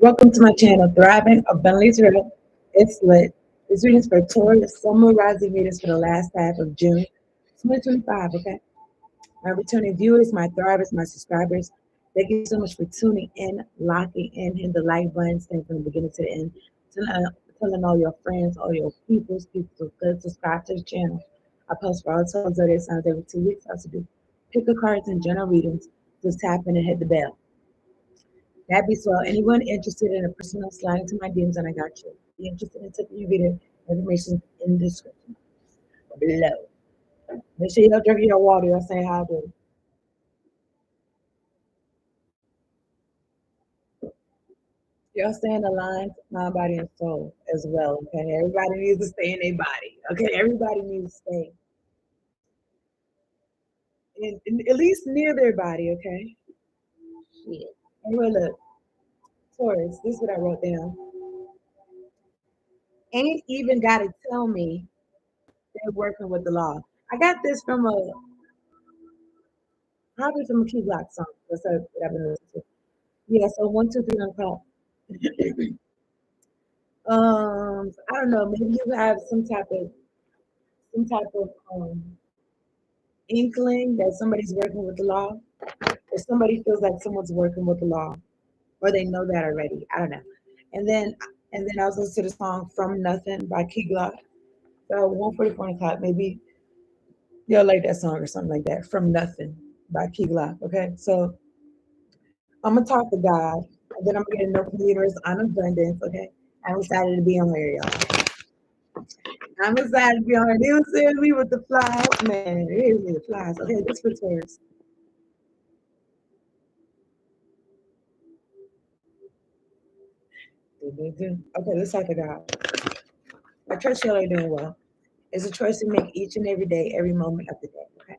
Welcome to my channel, Thriving Abundantly Real. It's lit. This reading is for Taurus, Summer Rising readings for the last half of June 2025, okay? My returning viewers, my thrivers, my subscribers, thank you so much for tuning in, locking in, hitting the like button, staying from the beginning to the end, telling all your friends, all your people to subscribe to the channel. I post for all 12 zodiac signs every 2 weeks. I also do pick a cards and general readings. Just tap in and hit the bell. That'd be swell. Anyone interested in a personal slide into my DMs, and I got you. Be interested in taking your video information in the description below. Make sure y'all drinking your water. Y'all saying how I do. Y'all stay in the lines, mind, body, and soul as well. Okay, everybody needs to stay in their body. Okay, everybody needs to stay at least near their body. Okay. Yeah. Anyway, look, Taurus. This is what I wrote down. Ain't even got to tell me they're working with the law. I got this from probably from a Key Block song. That's what I've been listening to. Yeah, so 1, 2, 3 on call. I don't know. Maybe you have some type of inkling that somebody's working with the law, or somebody feels like someone's working with the law, or they know that already. I don't know. And then I was listening to the song "From Nothing" by Key Glock. So 1:44 o'clock. Maybe you'll like that song or something like that. "From Nothing" by Key Glock. Okay, so I'm gonna talk to God, and then I'm gonna get a note from the universe on abundance. Okay, I'm excited to be on here, y'all. I'm excited to be on here. They was sending me with the flies, man. It is me the flies. Okay, this for Taurus. Okay, let's talk to God. I trust y'all are doing well. It's a choice to make each and every day, every moment of the day. Okay.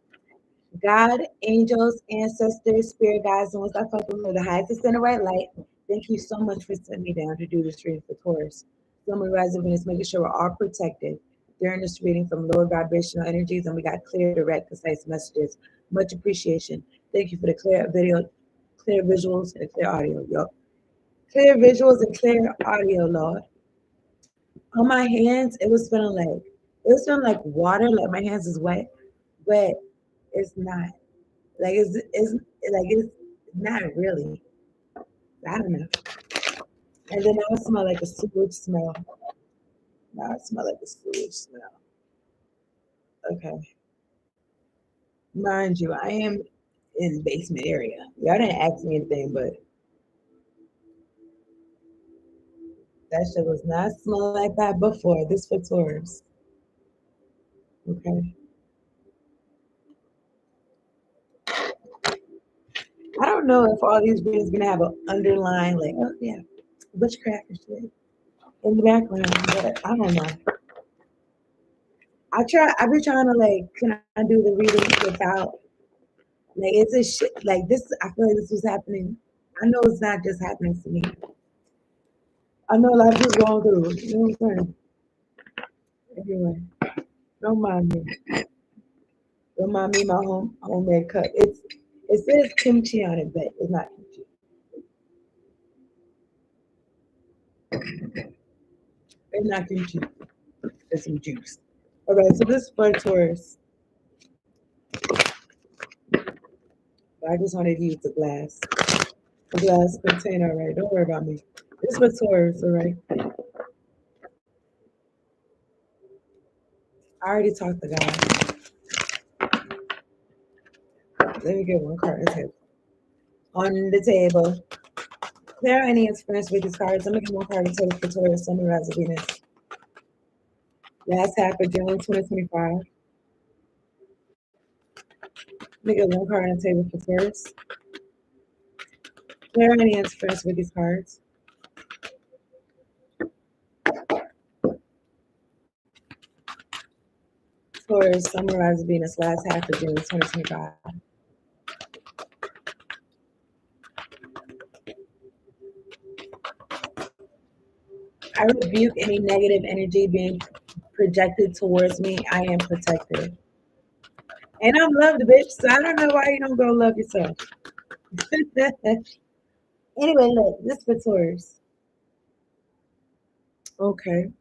God, angels, ancestors, spirit guides, and what's I fucking with the highest extent of right light. Thank you so much for sending me down to do this reading for Taurus. So many rising Venus, making sure we're all protected during this reading from lower vibrational energies, and we got clear, direct, concise messages. Much appreciation. Thank you for the clear video, clear visuals, and clear audio, yo. Clear visuals and clear audio, Lord. On my hands, it was feeling like water, like my hands is wet, but it's not. It's not really. I don't know. And then I smell like a sewage smell. Now I smell like a sewage smell. Okay. Mind you, I am in the basement area. Y'all didn't ask me anything, but that shit was not smelling like that before. This for Taurus. Okay. I don't know if all these videos gonna have an underlying like, oh yeah, witchcraft and shit in the background, but I don't know. I've been trying to like, can I do the reading without like it's a shit like this. I feel like this was happening. I know it's not just happening to me. I know life is going through. You know what I'm saying? Anyway, don't mind me. Don't mind me. My homemade cup. It says kimchi on it, but it's not kimchi. It's not kimchi. It's some juice. Okay, so this is for Taurus. I just wanted to use the glass container. All right, don't worry about me. This is for Taurus. All right. I already talked to God. Let me get one card on the table. On the table. Clear any experience with these cards. I'm gonna get one card on the table for Taurus, Sun, Rise, and Venus. Last half of June 2025. Let me get one card on the table for Taurus. Clear any experience with these cards. Taurus, Sun, Rise, and Venus. Last half of June 2025. I rebuke any negative energy being projected towards me. I am protected. And I'm loved, bitch. So I don't know why you don't go love yourself. Anyway, look, this for Taurus. Okay.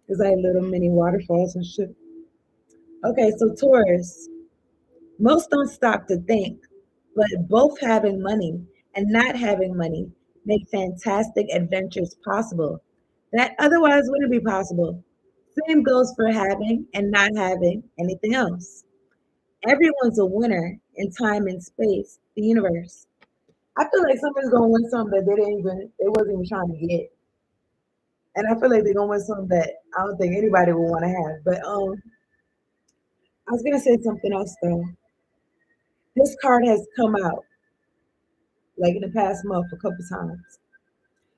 It's like little mini waterfalls and shit. Okay, so Taurus. Most don't stop to think, but both having money and not having money make fantastic adventures possible that otherwise wouldn't be possible. Same goes for having and not having anything else. Everyone's a winner in time and space, the universe. I feel like somebody's gonna win something that they wasn't even trying to get. And I feel like they're gonna win something that I don't think anybody would want to have. But I was gonna say something else though. This card has come out like in the past month a couple times.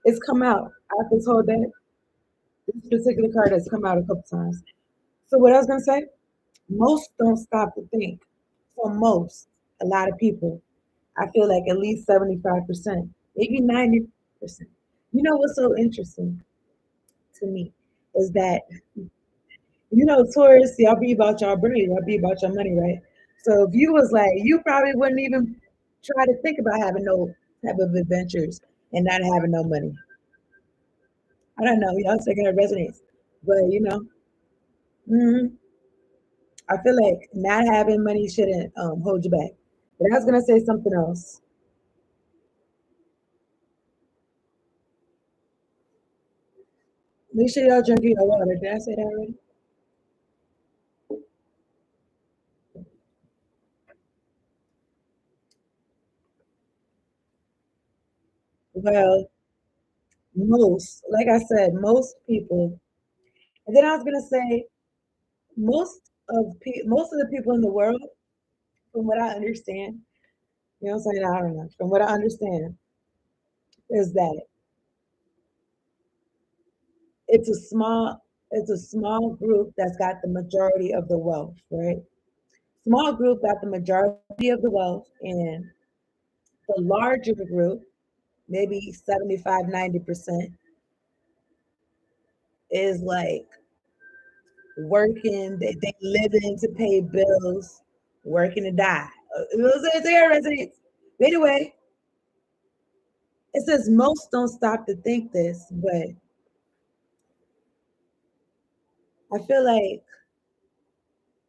It's come out. After this whole day, this particular card has come out a couple times. So what I was gonna say, most don't stop to think. For most, a lot of people, I feel like at least 75%, maybe 90%. You know what's so interesting to me is that Taurus, y'all be about y'all brain, y'all be about your money, right? So if you was like, you probably wouldn't even try to think about having no type of adventures and not having no money. I don't know, y'all second it resonates, but mhm, I feel like not having money shouldn't hold you back. But I was gonna say something else. Make sure y'all drink your water. Did I say that already? Well, like I said, most people. And then I was gonna say most of the people in the world, from what I understand, what I'm saying? I don't know. From what I understand, is that it's a small it's a small group that's got the majority of the wealth, right? Small group got the majority of the wealth, and the larger group, maybe 75, 90%, is like working, they living to pay bills, working to die. It's there resonates. But anyway, it says most don't stop to think this, but I feel like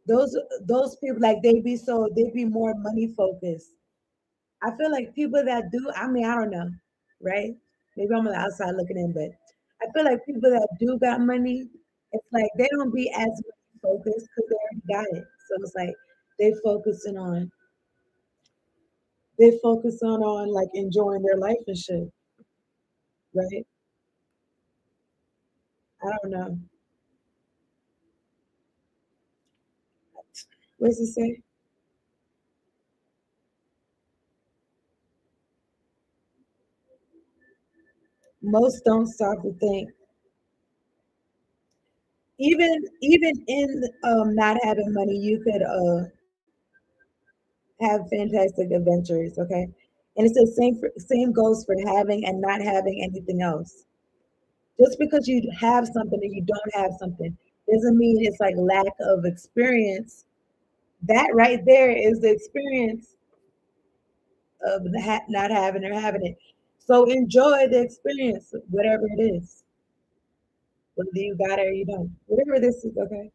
those those people like they be more money focused. I feel like people that do, I mean, I don't know, right? Maybe I'm on the outside looking in, but I feel like people that do got money, it's like they don't be as money focused because they already got it. So it's like they focusing on they focus on like enjoying their life and shit, right? I don't know. What does it say? Most don't stop to think. Even in not having money, you could have fantastic adventures. Okay, and it's the same goes for having and not having anything else. Just because you have something and you don't have something doesn't mean it's like lack of experience. That right there is the experience of not having or having it. So enjoy the experience, whatever it is, whether you got it or you don't. Whatever this is, okay.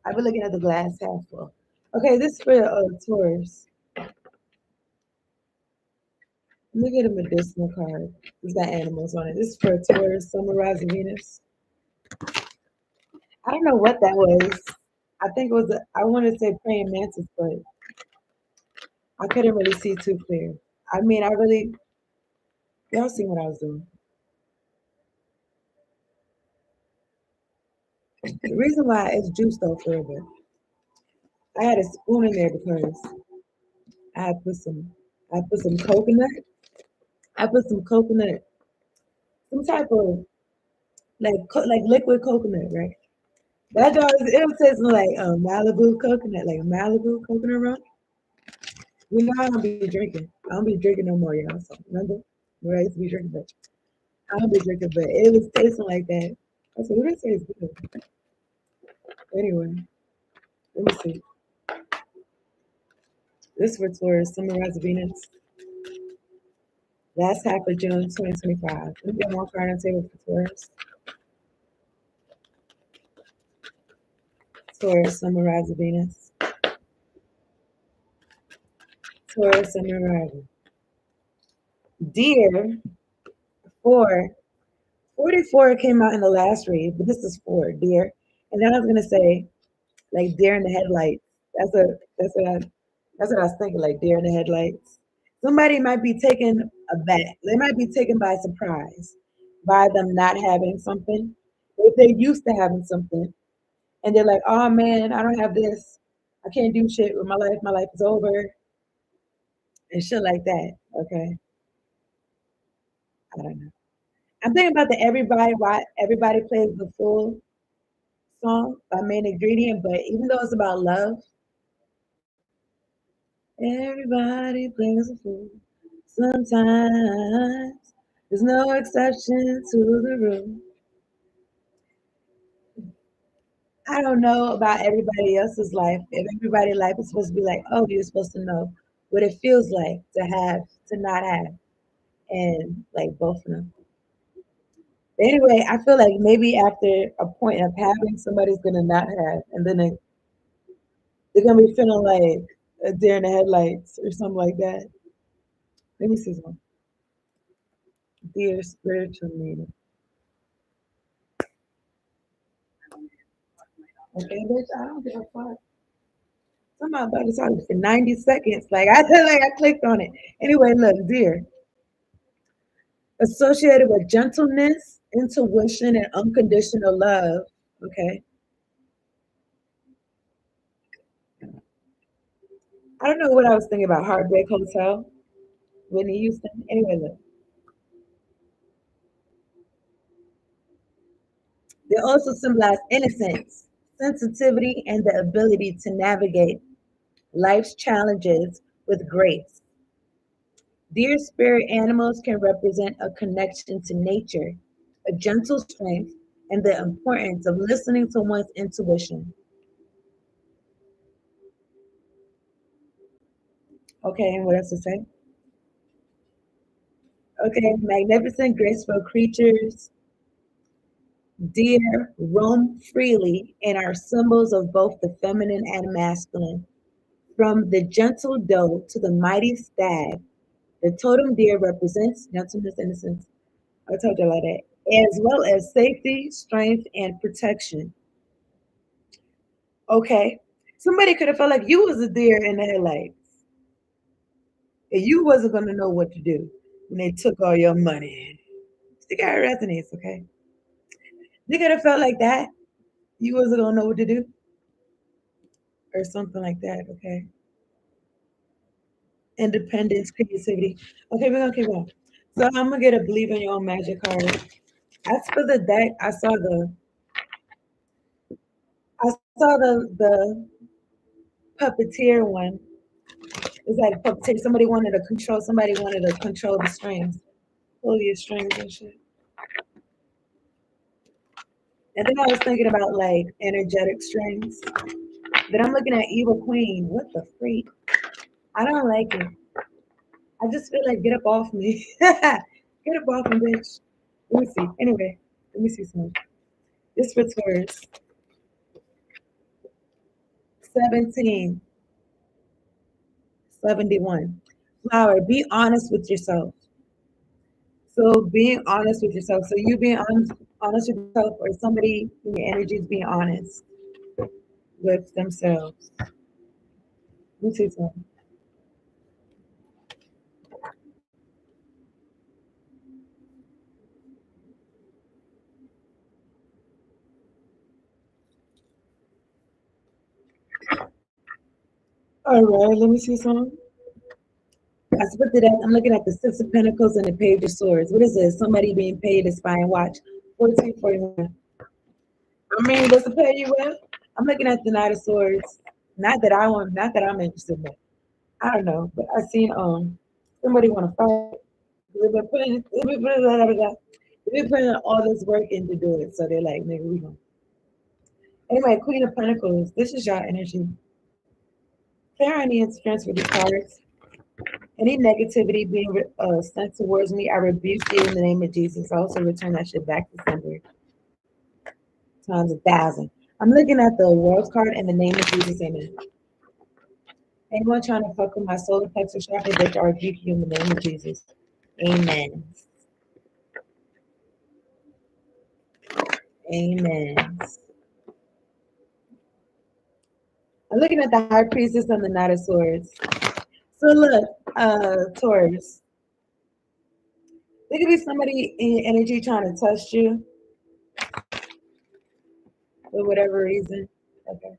I've been looking at the glass half full. Okay, this is for Taurus. Let me get a medicinal card. It's got animals on it. This is for Taurus, Summer, Rise, and Venus. I don't know what that was. I think it was, I wanted to say praying mantis, but I couldn't really see too clear. I mean, y'all seen what I was doing. The reason why it's juice though for a bit. I had a spoon in there because I had put some, I put some coconut. I put some coconut, some type of like liquid coconut, right? That dog, it was tasting like Malibu coconut, like Malibu coconut rum. I don't be drinking. I don't be drinking no more, y'all. So remember, where I used to be drinking, but I don't be drinking. But it was tasting like that. I said, "What did say is good?" Anyway, let me see. This for Taurus, Summer, Rise, Venus. Last half of June 2025. We get one card on the table for Taurus. Taurus, Sun, Moon, Rising, Venus. Taurus, Sun, Moon, Rising. Deer, 4. 44 came out in the last read, but this is 4, deer. And then I was gonna say, like deer in the headlights. That's what I was thinking, like deer in the headlights. Somebody might be taken aback. They might be taken by surprise by them not having something. If they're used to having something and they're like, oh man, I don't have this. I can't do shit with my life. My life is over and shit like that. Okay. I don't know. I'm thinking about the everybody why everybody plays the full song by Main Ingredient, but even though it's about love, everybody plays a fool. Sometimes there's no exception to the rule. I don't know about everybody else's life. If everybody's life is supposed to be like, oh, you're supposed to know what it feels like to have, to not have, and like both of them. But anyway, I feel like maybe after a point of having, somebody's gonna not have, and then they're gonna be feeling like a deer in the headlights or something like that. Let me see some. Dear spiritual meaning. Okay, bitch, I don't give a fuck. Somebody about to talk for 90 seconds. Like I feel like I clicked on it. Anyway, look, dear. Associated with gentleness, intuition, and unconditional love. Okay. I don't know what I was thinking about Heartbreak Hotel, Whitney Houston. Anyway, look. They also symbolize innocence, sensitivity, and the ability to navigate life's challenges with grace. Dear spirit animals can represent a connection to nature, a gentle strength, and the importance of listening to one's intuition. Okay, and what else to say? Okay, magnificent, graceful creatures, deer roam freely and are symbols of both the feminine and masculine. From the gentle doe to the mighty stag, the totem deer represents gentleness, innocence. I told you like that, as well as safety, strength, and protection. Okay, somebody could have felt like you was a deer in the headlights, and you wasn't gonna know what to do when they took all your money. It got resonates, okay? They could have felt like that. You wasn't gonna know what to do, or something like that, okay? Independence, creativity. Okay, we're gonna keep going. So I'm gonna get a believe in your own magic card. As for the deck, I saw the puppeteer one. It's like puppeteer. Somebody wanted to control the strings, pull your strings and shit. And then I was thinking about like energetic strings. Then I'm looking at Evil Queen. What the freak? I don't like it. I just feel like get up off me. Get up off me, bitch. Let me see. Anyway, let me see some. This for Taurus. 1771. Flower, be honest with yourself. So being honest with yourself. So you being honest with yourself, or somebody in your energy is being honest with themselves. Let me see something. All right, let me see something. I split it up. I'm looking at the Six of Pentacles and the Page of Swords. What is this? Somebody being paid to spy and watch. 1441. I mean, does it pay you well? I'm looking at the Knight of Swords. Not that I'm interested in it. I don't know, but I seen somebody want to fight. They've been putting all this work in to do it, so they're like, nigga, we gonna. Anyway, Queen of Pentacles. This is your energy. Clear any interference with the cards. Any negativity being sent towards me, I rebuke you in the name of Jesus. I also return that shit back to sender times 1,000. I'm looking at the world card in the name of Jesus. Amen. Anyone trying to fuck with my solar plexus chakra, bitch, I rebuke you in the name of Jesus. Amen. Amen. I'm looking at the high priestess and the knight of swords. So look, Taurus, there could be somebody in energy trying to test you for whatever reason. Okay.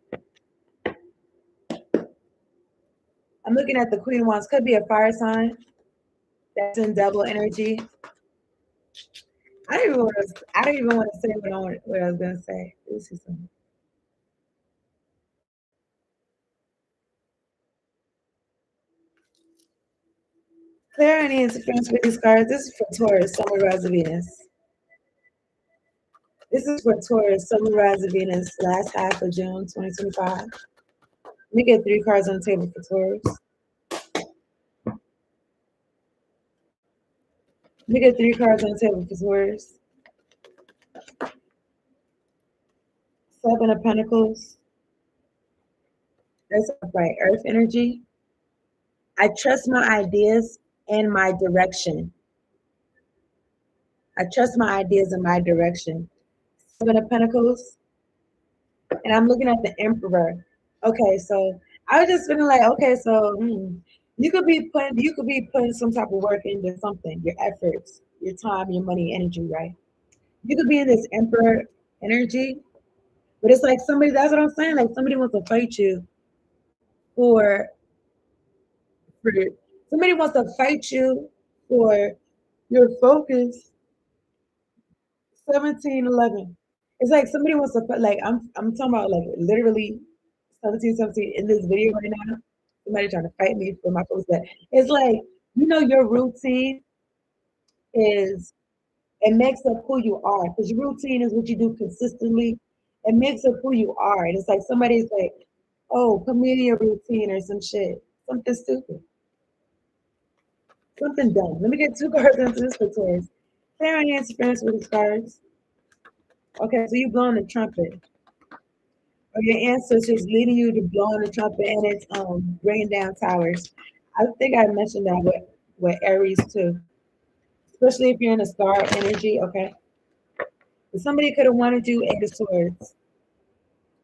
I'm looking at the Queen of Wands. Could be a fire sign that's in double energy. I don't even want to say what I was gonna say. This is something. Clear any interference with these cards. This is for Taurus, Sun, Rise of Venus. This is for Taurus, Sun, Rise of Venus, last half of June 2025. Let me get 3 cards on the table for Taurus. Let me get 3 cards on the table for Taurus. 7 of Pentacles. That's upright Earth energy. I trust my ideas and my direction. I trust my ideas and my direction. 7 of Pentacles. And I'm looking at the Emperor. Okay, so I was just feeling like, okay, so you could be putting some type of work into something, your efforts, your time, your money, energy, right? You could be in this Emperor energy, but it's like somebody. That's what I'm saying. Like somebody wants to fight you for for somebody wants to fight you for your focus. 1711. It's like somebody wants to put like I'm talking about like literally 1717 in this video right now. Somebody trying to fight me for my post that it's like your routine is it makes up who you are because your routine is what you do consistently. It makes up who you are, and it's like somebody's like, "Oh, put me in your routine or some shit, something stupid, something dumb." Let me get 2 cards into this for Taurus. Clear any interference with these cards. Okay, so you blowing the trumpet, or your ancestors leading you to blow on the trumpet, and it's bringing down towers. I think I mentioned that with Aries too, especially if you're in a star energy. Okay, but somebody could have wanted you 8 of Swords,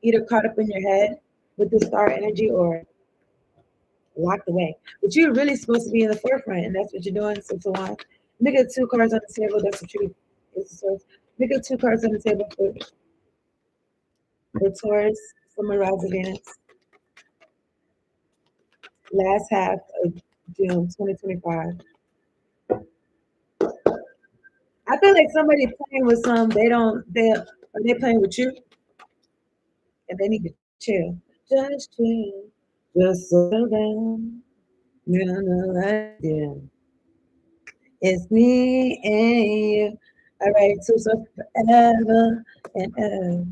either caught up in your head with the star energy or locked away. But you're really supposed to be in the forefront, and that's what you're doing. 6 of Wands. Make it 2 cards on the table. That's the truth. It's the source. Make it 2 cards on the table for Taurus, Summer, Rise of Venus. Last half of June 2025. I feel like somebody playing with some. Are they playing with you? And they need to chill. Just chill. Just slow down. You know what? Yeah. It's me and you. All right, so forever and ever.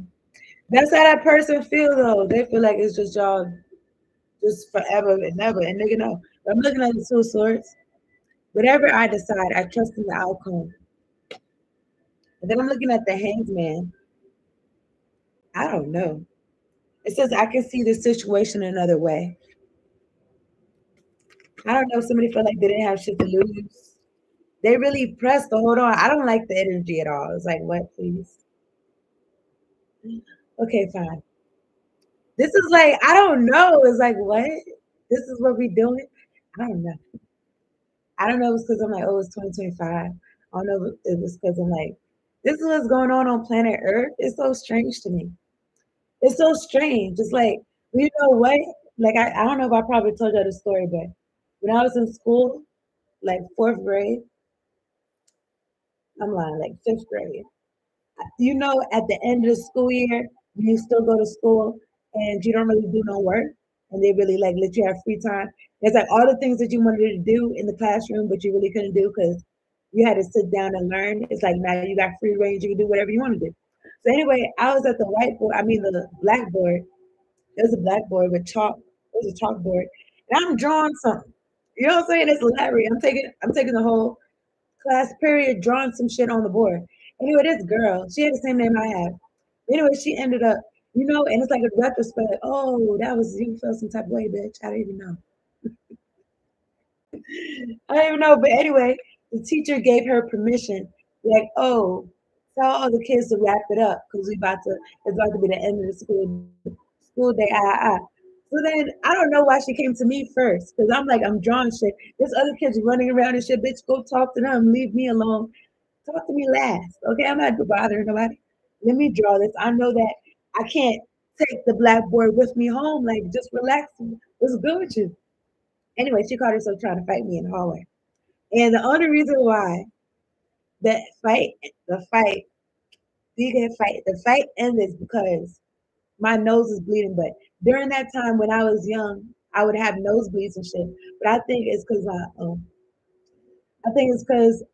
That's how that person feel though. They feel like it's just y'all just forever and never. And nigga no. I'm looking at the 2 of Swords. Whatever I decide, I trust in the outcome. And then I'm looking at the Hanged Man. I don't know. It says I can see the situation another way. I don't know if somebody felt like they didn't have shit to lose. They really pressed to hold on. I don't like the energy at all. It's like, what, please? Okay, fine. This is like, I don't know. It's like, what? This is what we doing? I don't know. I don't know if it's because I'm like, oh, it's 2025. I don't know if it was because I'm like, this is what's going on planet Earth. It's so strange to me. It's so strange. It's like, you know what? Like, I don't know if I probably told you the story, but when I was in school, like 4th grade, I'm lying, like 5th grade. At the end of the school year, when you still go to school and you don't really do no work, and they really like let you have free time. There's like all the things that you wanted to do in the classroom, but you really couldn't do because you had to sit down and learn. It's like now you got free range, you can do whatever you want to do. So anyway, I was at the whiteboard, I mean the blackboard. There's a blackboard with chalk. There's a chalkboard, and I'm drawing something. You know what I'm saying? It's hilarious. I'm taking the whole class period drawing some shit on the board. Anyway, this girl, she had the same name I have. Anyway, she ended up, and it's like a retrospect. Oh, that was you felt some type of way, bitch. I don't even know. I don't even know. But anyway, the teacher gave her permission, like, oh, tell all the kids to wrap it up because it's about to be the end of the school day. So then I don't know why she came to me first because I'm drawing shit. There's other kids running around and shit. Bitch, go talk to them. Leave me alone. Talk to me last. Okay, I'm not bothering nobody. Let me draw this. I know that I can't take the blackboard with me home. Like, just relax. What's good with you? Anyway, she caught herself trying to fight me in the hallway. And the only reason why that fight, the fight, the fight ended because my nose is bleeding. But during that time when I was young, I would have nosebleeds and shit. But I think it's because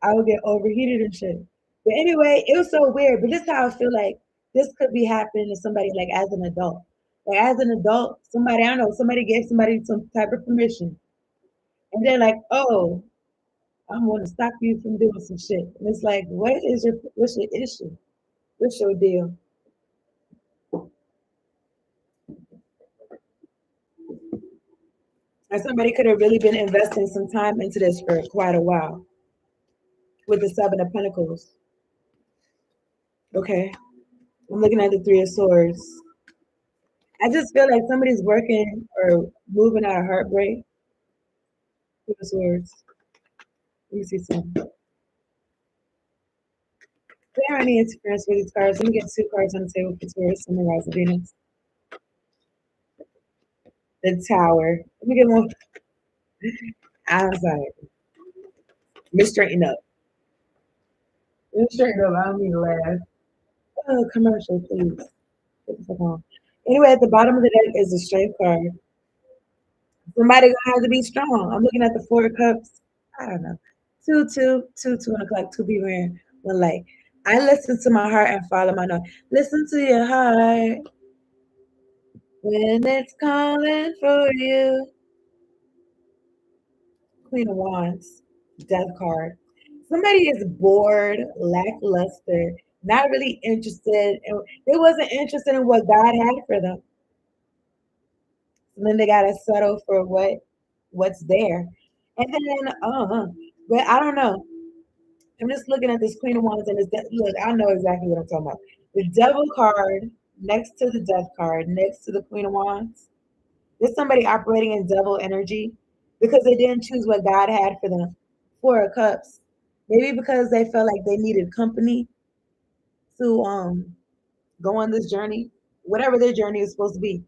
I would get overheated and shit. But anyway, it was so weird. But this is how I feel like this could be happening to somebody like as an adult. Like as an adult, somebody I don't know, somebody gave somebody some type of permission, and they're like, "Oh, I'm going to stop you from doing some shit." And it's like, what's your issue? What's your deal? And somebody could have really been investing some time into this for quite a while with the Seven of Pentacles. Okay, I'm looking at the Three of Swords. I just feel like somebody's working or moving out of heartbreak. Three of Swords. Let me see some. Clear any interference with these cards. Let me get two cards on the table for Taurus, Sun, and Rise of Venus. The Tower. Let me get one. I'm sorry. Let me straighten up. Let me straighten up. I don't mean to laugh. Oh, commercial, please. Get the fuck on. Anyway, at the bottom of the deck is the Strength card. Somebody gonna have to be strong. I'm looking at the Four of Cups. I don't know. Two o'clock, two people in one light. I listen to my heart and follow my nose. Listen to your heart when it's calling for you. Queen of Wands, Death card. Somebody is bored, lackluster, not really interested, and they wasn't interested in what God had for them. And then they gotta settle for what's there. And then but I don't know. I'm just looking at this Queen of Wands and look, I know exactly what I'm talking about. The Devil card next to the Death card, next to the Queen of Wands. There's somebody operating in devil energy because they didn't choose what God had for them. Four of Cups. Maybe because they felt like they needed company to go on this journey, whatever their journey is supposed to be.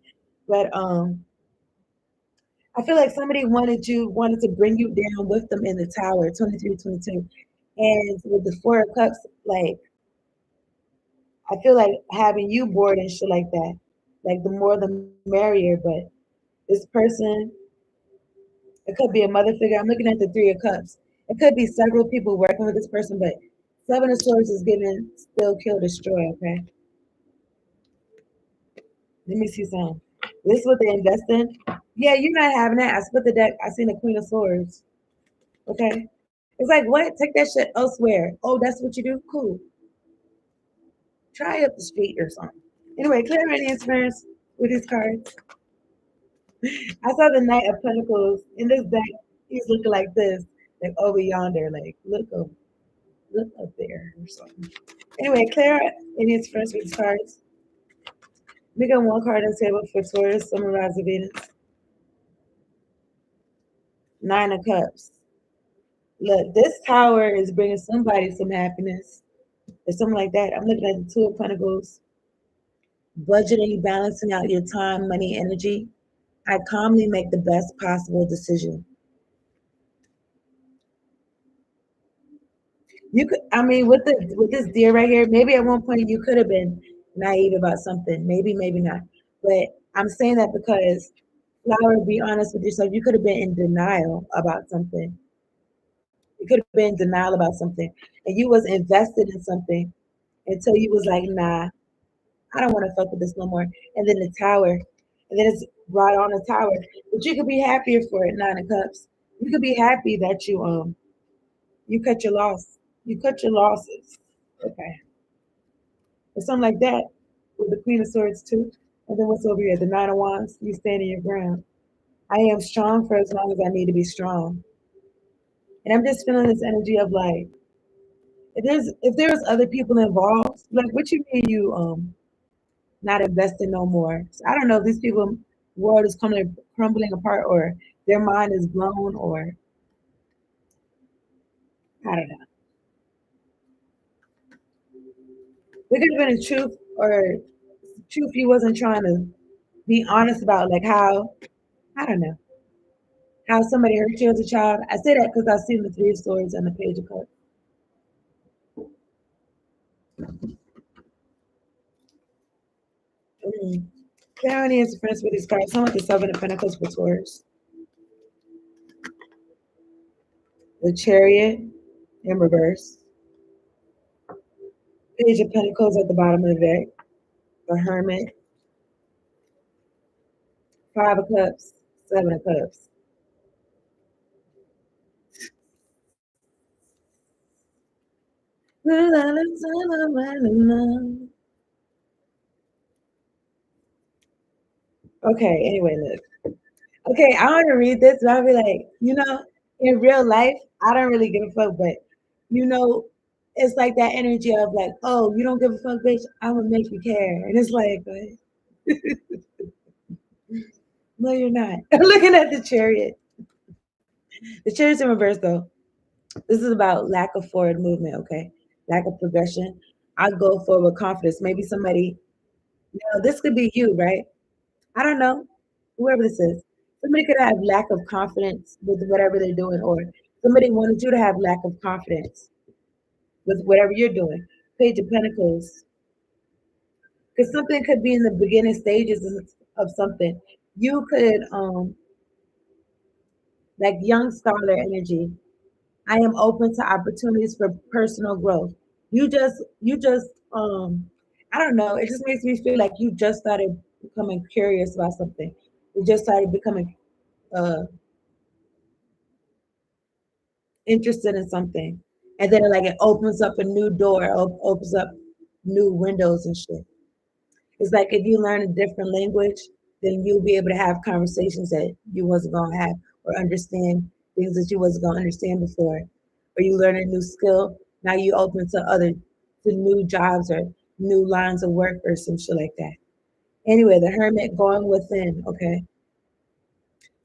But I feel like somebody wanted to bring you down with them in the tower, 23, 22. And with the Four of Cups, like I feel like having you bored and shit like that. Like the more the merrier, but this person, it could be a mother figure. I'm looking at the Three of Cups. It could be several people working with this person, but Seven of Swords is giving still kill, destroy, okay? Let me see some. This is what they invest in. Yeah, you're not having that. I split the deck. I seen the Queen of Swords. Okay. It's like, what? Take that shit elsewhere. Oh, that's what you do? Cool. Try up the street or something. Anyway, clear any experience with these cards. I saw the Knight of Pentacles in this deck. He's looking like this, like over yonder, like look up there or something. Anyway, clear any experience with these cards. We got one card on the table for Taurus, Sun, Rise of Venus. Nine of Cups. Look, this tower is bringing somebody some happiness or something like that. I'm looking at the Two of Pentacles. Budgeting, balancing out your time, money, energy. I calmly make the best possible decision. You could, I mean, with this deer right here, maybe at one point you could have been naive about something. Maybe, maybe not. But I'm saying that because Flower, be honest with yourself, you could have been in denial about something. You could have been in denial about something. And you was invested in something until you was like, nah, I don't want to fuck with this no more. And then the tower. And then it's right on the tower. But you could be happier for it, Nine of Cups. You could be happy that you cut your loss. You cut your losses. Okay. Or something like that. With the Queen of Swords too. And then what's over here? The Nine of Wands. You stand in your ground. I am strong for as long as I need to be strong. And I'm just feeling this energy of like, if there's other people involved, like what you mean you not investing no more? So I don't know if these people world is coming crumbling apart or their mind is blown or I don't know. There could have been a truth or truth he wasn't trying to be honest about, like how I don't know how somebody hurt you as a child. I say that because I've seen the Three of Swords and the Page of Cups. Mm. Clarity is friends with these cards. Some with the Seven of Pentacles for Taurus, the Chariot in reverse, Page of Pentacles at the bottom of the deck, the Hermit, Five of Cups, Seven of Cups. Okay, anyway, look. Okay, I want to read this, but I'll be like, in real life, I don't really give a fuck, but you know, it's like that energy of like, oh, you don't give a fuck, bitch, I'm gonna make you care. And it's like, no, you're not. I'm looking at the chariot. The chariot's in reverse though. This is about lack of forward movement, okay? Lack of progression. I go forward with confidence. Maybe somebody, this could be you, right? I don't know. Whoever this is. Somebody could have lack of confidence with whatever they're doing, or somebody wanted you to have lack of confidence with whatever you're doing. Page of Pentacles. Because something could be in the beginning stages of something. You could, like young scholar energy. I am open to opportunities for personal growth. You just I don't know, it just makes me feel like you just started becoming curious about something. You just started becoming uh interested in something. And then like it opens up a new door, opens up new windows and shit. It's like if you learn a different language, then you'll be able to have conversations that you wasn't gonna have or understand things that you wasn't gonna understand before. Or you learn a new skill, now you open to new jobs or new lines of work or some shit like that. Anyway, the hermit going within, okay.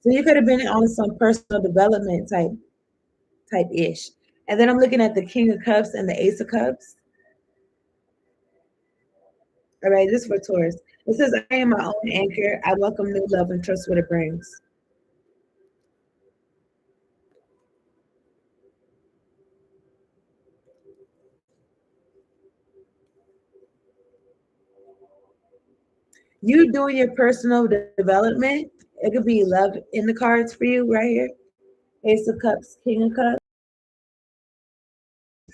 So you could have been on some personal development type ish. And then I'm looking at the King of Cups and the Ace of Cups. All right, this is for Taurus. It says, I am my own anchor. I welcome new love and trust what it brings. You doing your personal development. It could be love in the cards for you right here. Ace of Cups, King of Cups,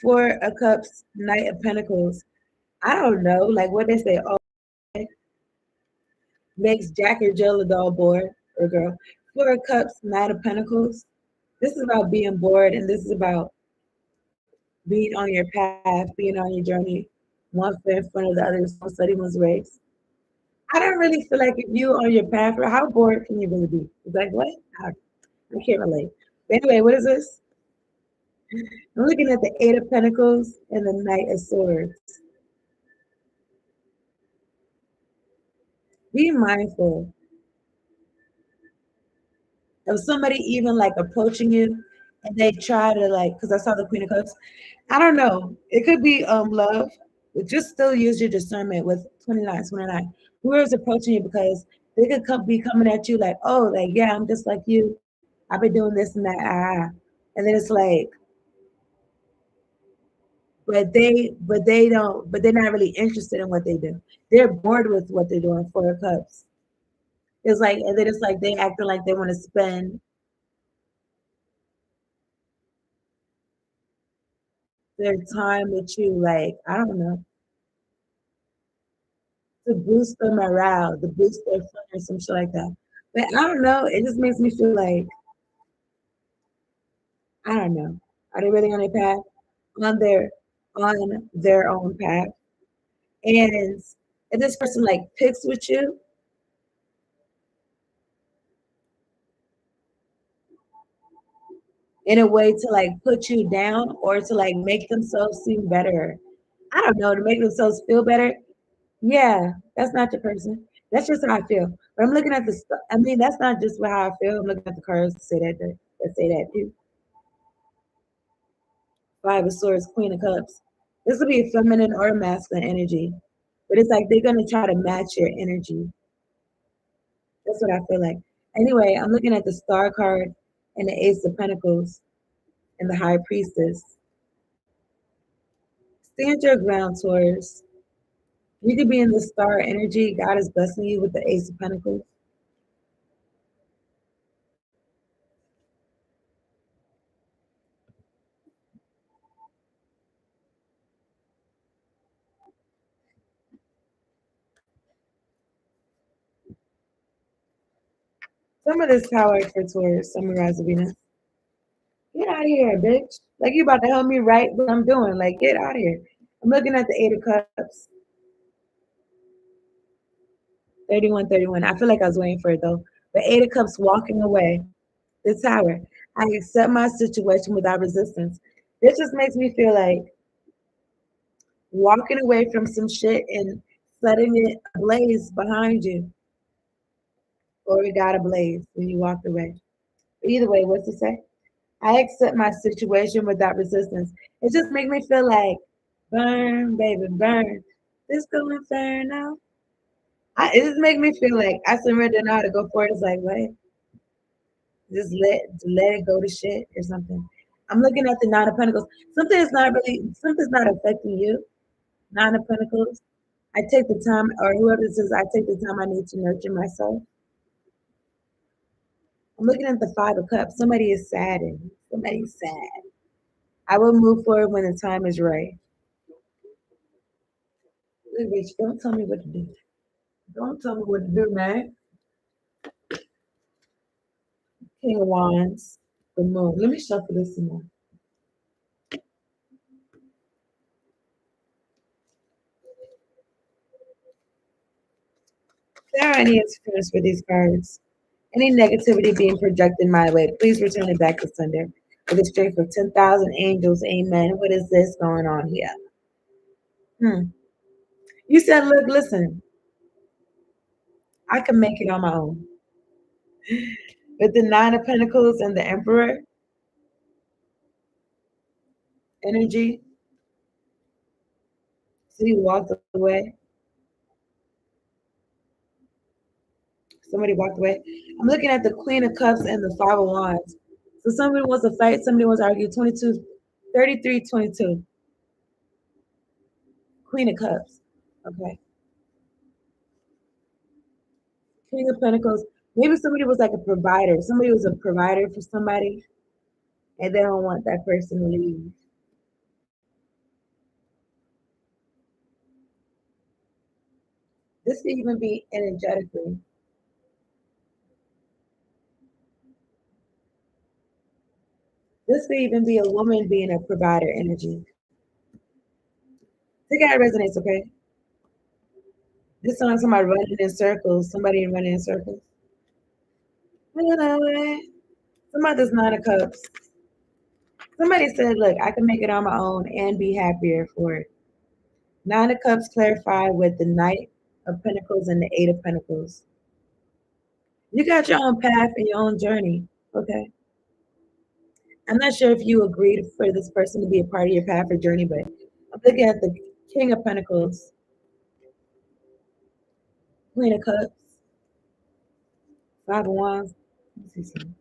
Four of Cups, Knight of Pentacles. I don't know, like what they say, oh, makes Jack or Jill a dull boy or girl. Four of Cups, Knight of Pentacles. This is about being bored, and this is about being on your path, being on your journey, one foot in front of the other, so study one's race. I don't really feel like if you on your path, how bored can you really be? It's like, what? I can't relate. But anyway, what is this? I'm looking at the Eight of Pentacles and the Knight of Swords. Be mindful of somebody even like approaching you and they try to like, because I saw the Queen of Cups. I don't know. It could be love, but just still use your discernment with 29, 29. Whoever's approaching you because they could be coming at you like, oh, like, yeah, I'm just like you. I've been doing this and that. And then it's like, but they're not really interested in what they do. They're bored with what they're doing. Four of Cups. It's like, and then it's like they acting like they want to spend their time with you, like, I don't know, to boost their morale, to boost their fun or some shit like that. But I don't know, it just makes me feel like I don't know. Are they really on their path? On their on their own path. And if this person like picks with you in a way to like put you down or to like make themselves seem better. I don't know, to make themselves feel better. Yeah, that's not the person. That's just how I feel. But I'm looking at the. I mean, that's not just how I feel. I'm looking at the cards to say that say that too. Five of Swords, Queen of Cups. This will be a feminine or a masculine energy, but it's like they're gonna try to match your energy. That's what I feel like. Anyway, I'm looking at the Star card and the Ace of Pentacles and the High Priestess. Stand your ground, Taurus. You could be in the Star energy. God is blessing you with the Ace of Pentacles. Some of this power for Taurus, summarize Venus. Get out of here, bitch. Like you about to help me write what I'm doing. Like, get out of here. I'm looking at the Eight of Cups. 31, 31. I feel like I was waiting for it though. The Eight of Cups walking away. The Tower. I accept my situation without resistance. This just makes me feel like walking away from some shit and setting it ablaze behind you. Or it got ablaze when you walked away. Either way, what's it say? I accept my situation without resistance. It just makes me feel like burn, baby, burn. This going inferno. It just make me feel like I surrender now to go forward. It's like, what? Just let it go to shit or something. I'm looking at the Nine of Pentacles. Something's not affecting you. Nine of Pentacles. I take the time, or whoever says, I take the time I need to nurture myself. I'm looking at the Five of Cups. Somebody is saddened. Somebody's sad. I will move forward when the time is right. Look, bitch, don't tell me what to do. Don't tell me what to do, man. King of Wands, the Moon. Let me shuffle this some more. There are any interference for these cards. Any negativity being projected my way, please return it back to sender. With the strength of 10,000 angels, amen. What is this going on here? Hmm. You said, look, listen, I can make it on my own. With the Nine of Pentacles and the Emperor energy, so he walked away. Somebody walked away. I'm looking at the Queen of Cups and the Five of Wands. So somebody wants to fight, somebody wants to argue. 22, 33, 22. Queen of Cups. Okay. King of Pentacles. Maybe somebody was like a provider. Somebody was a provider for somebody, and they don't want that person to leave. This could even be energetically. This could even be a woman being a provider energy. Take out resonates, okay? This song, somebody running in circles. Somebody running in circles. Somebody's Nine of Cups. Somebody said, look, I can make it on my own and be happier for it. Nine of Cups clarified with the Knight of Pentacles and the Eight of Pentacles. You got your own path and your own journey. Okay. I'm not sure if you agreed for this person to be a part of your path or journey, but I'm looking at the King of Pentacles, Queen of Cups, Five of Wands. Let me see something.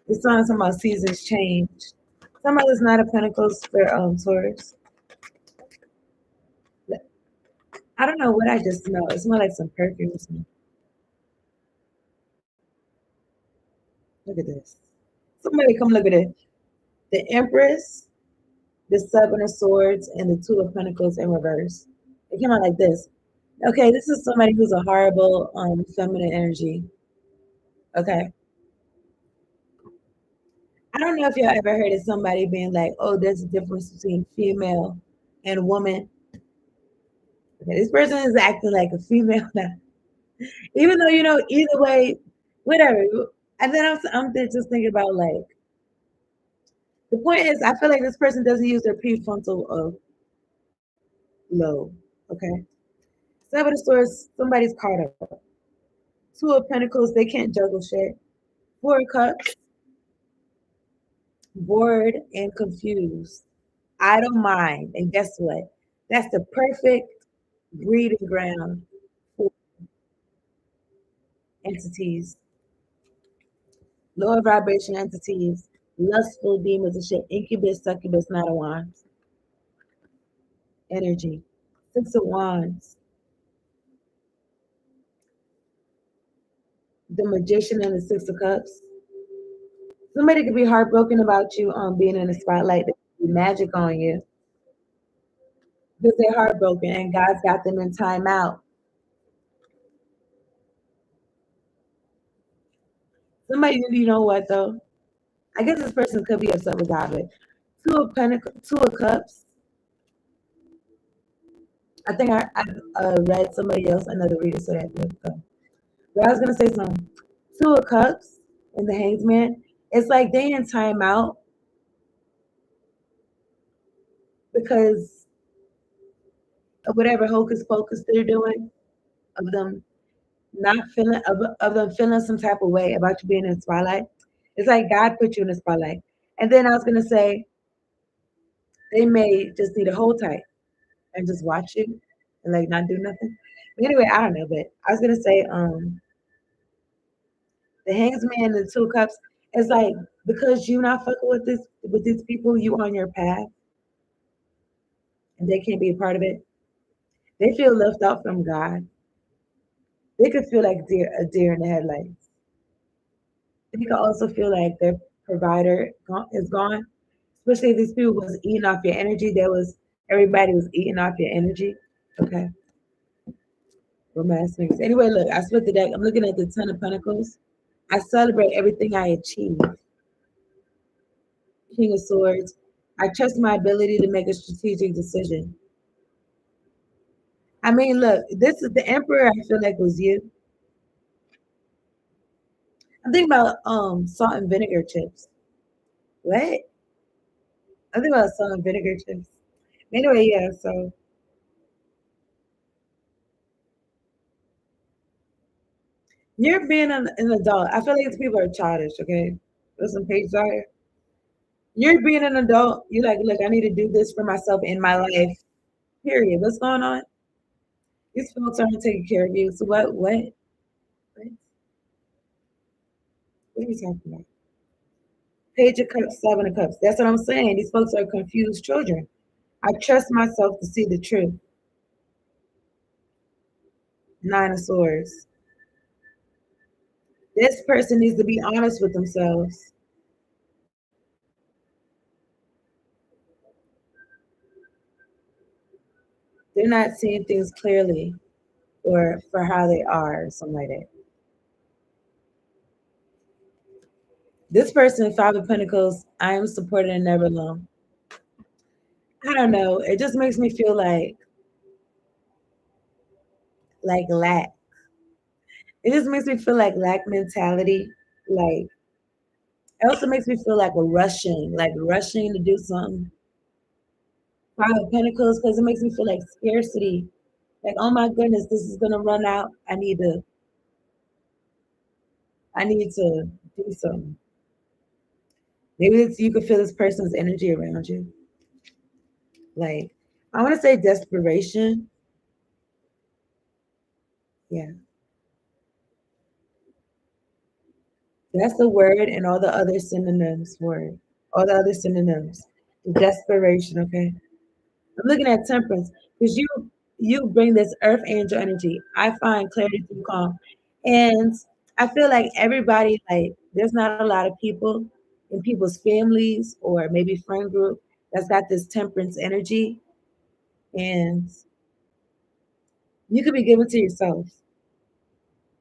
This song's talking about seasons change. Somebody's Nine of Pentacles for Taurus. I don't know what I just smelled. It smells like some perfume. Look at this. Somebody come look at it. The Empress, the Seven of Swords, and the Two of Pentacles in reverse. It came out like this. Okay, this is somebody who's a horrible feminine energy. Okay. I don't know if y'all ever heard of somebody being like, "Oh, there's a difference between female and woman." Okay, this person is acting like a female now, even though either way, whatever. And then I'm just thinking about like the point is, I feel like this person doesn't use their prefrontal lobe. Okay, Seven of Swords, somebody's caught up. Two of Pentacles, they can't juggle shit. Four of Cups, bored and confused. I don't mind. And guess what? That's the perfect breeding ground for entities, lower vibration entities, lustful demons and shit, incubus, succubus, not a wands, energy. Six of Wands, the Magician and the Six of Cups. Somebody could be heartbroken about you being in the spotlight. There could be magic on you because they're heartbroken and God's got them in timeout. Somebody, you know what though? I guess this person could be upset with God, but Two of Cups. I think I read somebody else, another reader said that. But I was gonna say something. Two of Cups and the Hanged Man. It's like they in timeout because of whatever hocus pocus they're doing, of them not feeling of them feeling some type of way about you being in the spotlight. It's like God put you in the spotlight. And then I was gonna say they may just need to hold tight and just watch you and like not do nothing. But anyway, I don't know, but I was gonna say the Hanged Man and the Two of Cups. It's like because you not fucking with these people, you on your path and they can't be a part of it. They feel left out from God. They could feel like a deer in the headlights. They could also feel like their provider is gone. Especially if these people was eating off your energy. Everybody was eating off your energy. Okay. Romance niggas. Anyway, look, I split the deck. I'm looking at the Ten of Pentacles. I celebrate everything I achieve. King of Swords. I trust my ability to make a strategic decision. I mean, look, this is the Emperor. I feel like was you. I'm thinking about salt and vinegar chips. What? I'm thinking about salt and vinegar chips. Anyway, yeah. So you're being an adult. I feel like these people are childish. Okay, listen, Paige Dyer. You're being an adult. You're like, look, I need to do this for myself in my life. Period. What's going on? These folks aren't taking care of you. So what? What are you talking about? Page of Cups, Seven of Cups. That's what I'm saying. These folks are confused children. I trust myself to see the truth. Nine of Swords. This person needs to be honest with themselves. They're not seeing things clearly or for how they are, or something like that. This person, Five of Pentacles, I am supported and never alone. I don't know. It just makes me feel like lack. It just makes me feel like lack mentality. Like it also makes me feel like rushing to do something. Five of Pentacles, because it makes me feel like scarcity. Like, oh my goodness, this is gonna run out. I need to do something. Maybe you could feel this person's energy around you. Like, I want to say desperation. Yeah, that's the word, and all the other synonyms for it. All the other synonyms. Desperation. Okay. I'm looking at temperance because you bring this earth angel energy. I find clarity through calm, and I feel like everybody like there's not a lot of people in people's families or maybe friend group that's got this temperance energy, and you could be given to yourself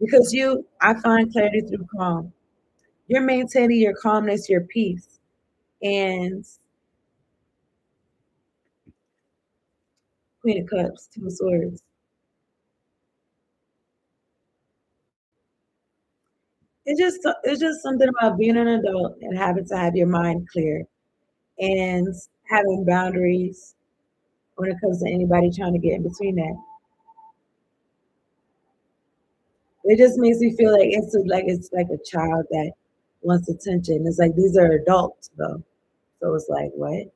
because I find clarity through calm. You're maintaining your calmness, your peace. and Queen of Cups, Two of Swords. It's just something about being an adult and having to have your mind clear and having boundaries when it comes to anybody trying to get in between that. It just makes me feel like it's like a child that wants attention. It's like these are adults though. So it's like what?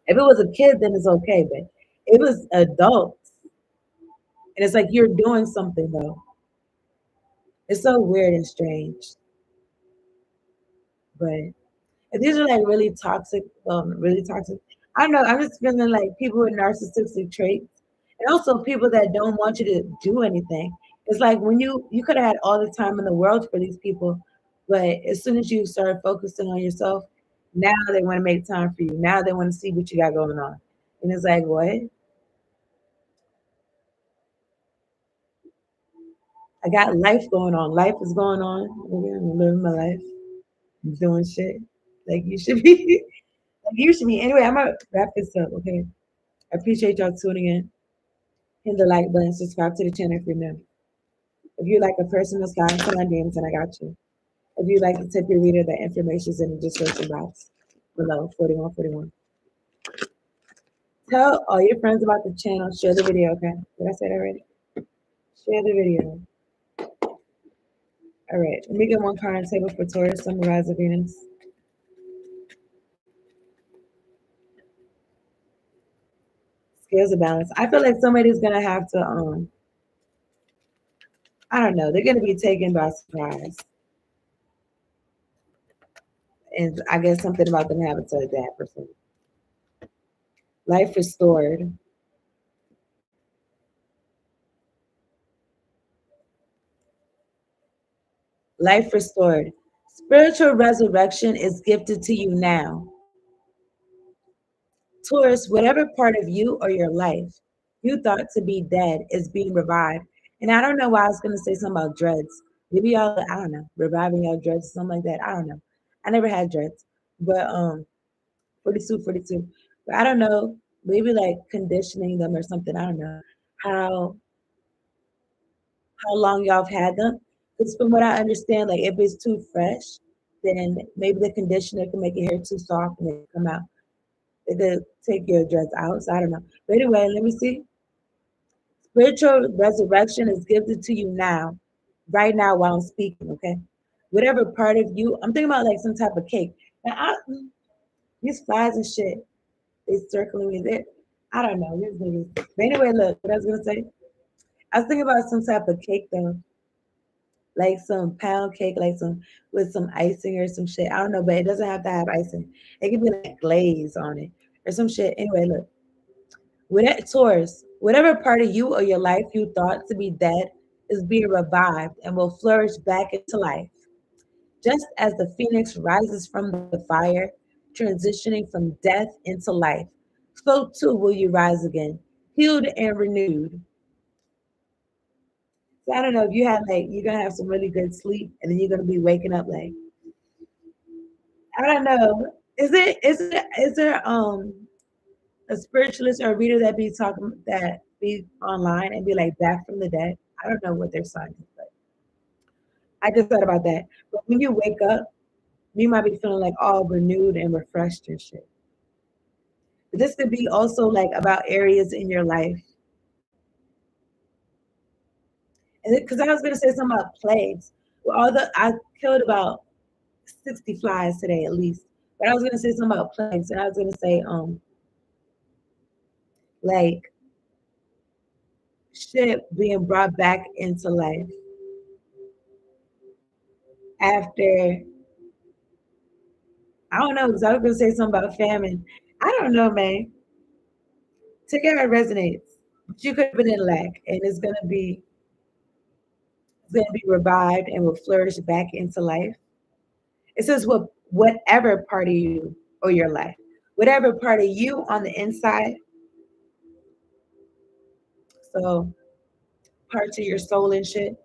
If it was a kid, then it's okay, but it was adults. And it's like you're doing something though. It's so weird and strange. But if these are like really toxic. I don't know. I'm just feeling like people with narcissistic traits, and also people that don't want you to do anything. It's like when you could have had all the time in the world for these people, but as soon as you start focusing on yourself, now they want to make time for you. Now they want to see what you got going on, and it's like what? I got life going on. Life is going on. I'm living my life. I'm doing shit like you should be. Like you should be. Anyway, I'm gonna wrap this up. Okay. I appreciate y'all tuning in. Hit the like button, subscribe to the channel if you're new. If you like a personal style, send my DMs and I got you. If you'd like to tip your reader, the information is in the description box below, 4141. Tell all your friends about the channel. Share the video, okay? Did I say that already? Share the video. All right. Let me get one card on the table for Taurus, Sun, Rise of Venus. Scales of balance. I feel like somebody's gonna have to I don't know, they're gonna be taken by surprise. And I guess something about them having to adapt or something. Life restored. Life restored. Spiritual resurrection is gifted to you now. Taurus, whatever part of you or your life you thought to be dead is being revived. And I don't know why I was going to say something about dreads. Maybe y'all, I don't know, reviving your dreads, something like that. I don't know. I never had dreads, but 42, 42. But I don't know, maybe like conditioning them or something. I don't know how how long y'all have had them. Because from what I understand, like if it's too fresh, then maybe the conditioner can make your hair too soft and it come out. It could take your dreads out. So I don't know. But anyway, let me see. Spiritual resurrection is gifted to you now, right now while I'm speaking, okay? Whatever part of you, I'm thinking about like some type of cake. Now, these flies and shit, they circling me there. I don't know. These niggas. But anyway, look, what I was gonna say. I was thinking about some type of cake though, like some pound cake, like some with some icing or some shit. I don't know, but it doesn't have to have icing. It could be like glaze on it or some shit. Anyway, look. Whatever, Taurus, whatever part of you or your life you thought to be dead is being revived and will flourish back into life. Just as the phoenix rises from the fire, transitioning from death into life, so too will you rise again, healed and renewed. So I don't know if you have like you're gonna have some really good sleep and then you're gonna be waking up like I don't know. Is there a spiritualist or a reader that be talking that be online and be like back from the dead? I don't know what their sign is, but I just thought about that. But when you wake up, you might be feeling like all renewed and refreshed and shit. But this could be also like about areas in your life. And because I was gonna say something about plagues. Well, although I killed about 60 flies today at least. But I was gonna say something about plagues, and I was gonna say like shit being brought back into life after I don't know, because I was gonna say something about famine. I don't know, man. Together resonates. But you could have been in lack, and it's gonna be revived and will flourish back into life. It says whatever part of you or your life, whatever part of you on the inside, so parts of your soul and shit.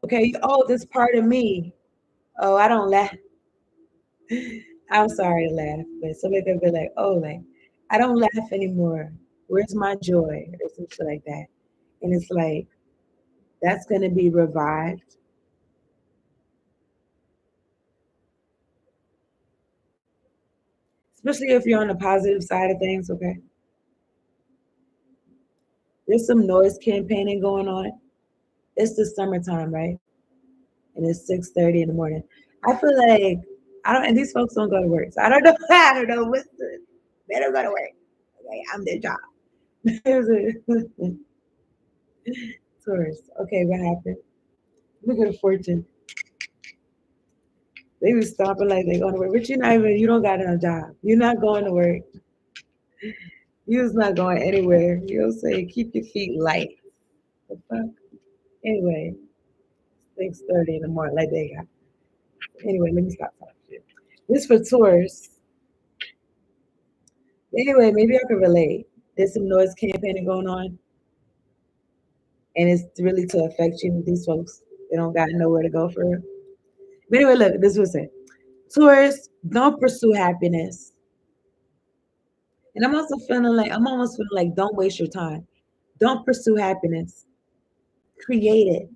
Okay, oh, this part of me. Oh, I don't lack. I'm sorry to laugh, but somebody could be like, oh, like, I don't laugh anymore. Where's my joy? Or some shit like that. And it's like, that's going to be revived. Especially if you're on the positive side of things, okay? There's some noise campaigning going on. It's the summertime, right? And it's 6:30 in the morning. I feel like I don't, and these folks don't go to work, so I don't know. I don't know what's the. They don't go to work. Okay, I'm their job. There's a Taurus. Okay, what happened? Look at the fortune. They be stopping like they going to work, but you're not even. You don't got no job. You're not going to work. You're just not going anywhere. You'll say keep your feet light. The fuck. Anyway, 6:30 in the morning, like they got. Anyway, let me stop talking shit. This for Taurus. Anyway, maybe I can relate. There's some noise campaigning going on, and it's really to affect you. These folks, they don't got nowhere to go for. But anyway, look, this was it. Taurus, don't pursue happiness. And I'm also feeling like I'm almost feeling like don't waste your time. Don't pursue happiness. Create it.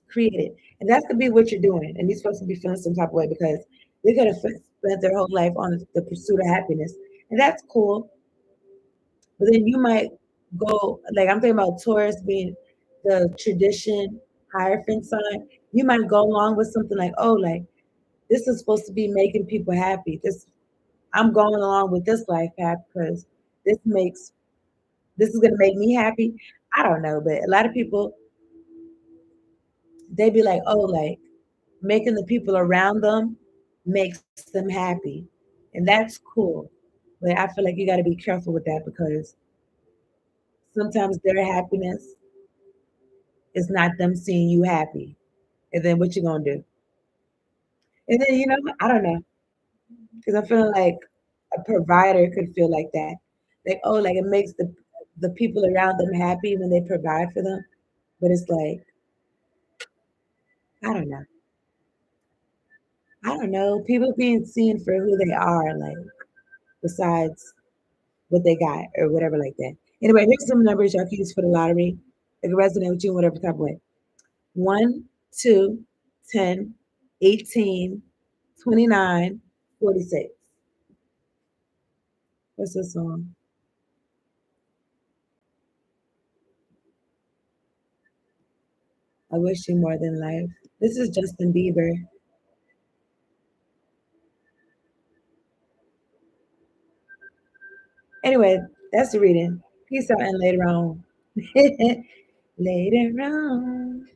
Create it. And that could be what you're doing. And these folks will be feeling some type of way because they could have spent their whole life on the pursuit of happiness. And that's cool. But then you might go, like I'm thinking about Taurus being the tradition Hierophant sign. You might go along with something like, oh, like this is supposed to be making people happy. This I'm going along with this life path because this makes this is gonna make me happy. I don't know, but a lot of people they be like, oh, like making the people around them makes them happy. And that's cool. But I feel like you gotta be careful with that because sometimes their happiness is not them seeing you happy. And then what you gonna do? And then I don't know. Because I feel like a provider could feel like that. Like, oh, like it makes the people around them happy when they provide for them. But it's like, I don't know. I don't know. People being seen for who they are, like besides what they got or whatever like that. Anyway, here's some numbers y'all can use for the lottery. It can resonate with you in whatever type of way. 1, 2, 10, 18, 29, 46. What's this song? I wish you more than life. This is Justin Bieber. Anyway, that's the reading. Peace out and later on. Later on.